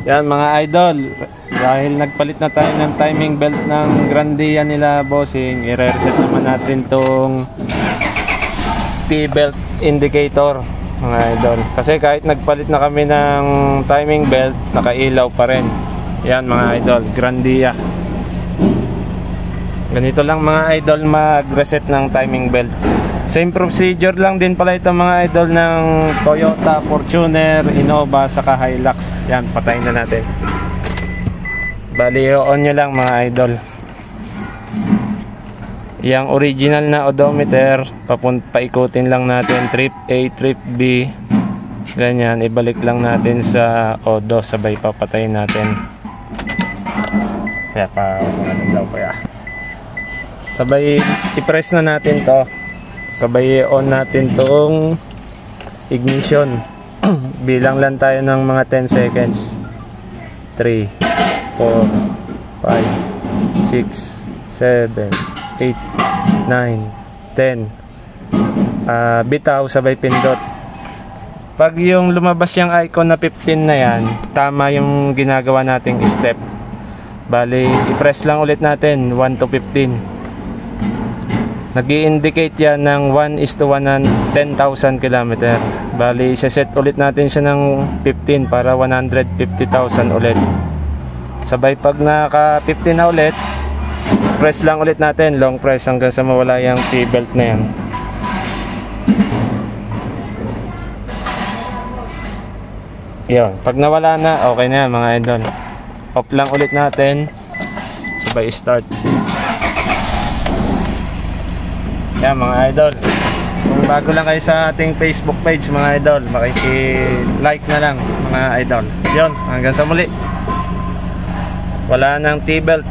Yan mga idol, dahil nagpalit na tayo ng timing belt ng Grandia nila bossing, i-reset naman natin tong T-belt indicator mga idol. Kasi kahit nagpalit na kami ng timing belt, nakailaw pa rin. Yan mga idol, Grandia. Ganito lang mga idol mag-reset ng timing belt. Same procedure lang din pala ito mga idol ng Toyota, Fortuner, Innova, saka Hilux. Yan, patayin na natin. Bali, on nyo lang mga idol. Yang original na odometer, paikutin lang natin trip A, trip B. Ganyan, ibalik lang natin sa odo, sabay papatayin natin. Kaya pa, sabay i-press na natin to. Sabay on natin tong ignition. Bilang lang tayo ng mga 10 seconds. 3, 4, 5, 6, 7, 8, 9, 10. Bitaw, sabay pindot. Pag yung lumabas yung icon na 15 na yan, tama yung ginagawa nating step. Bali, i-press lang ulit natin 1 to 15. Nag-i-indicate yan ng 1:10,000 km. Bali, isa-set ulit natin siya ng 15 para 150,000 ulit. Sabay pag naka 15 na ulit, press lang ulit natin, long press hanggang sa mawala yung T-belt na yan. Yun, pag nawala na, okay na yan mga idol. Off lang ulit natin, sabay start. Yan mga idol, kung bago lang kayo sa ating Facebook page mga idol, makiki-like na lang mga idol. Yun, hanggang sa muli. Wala nang T-belt.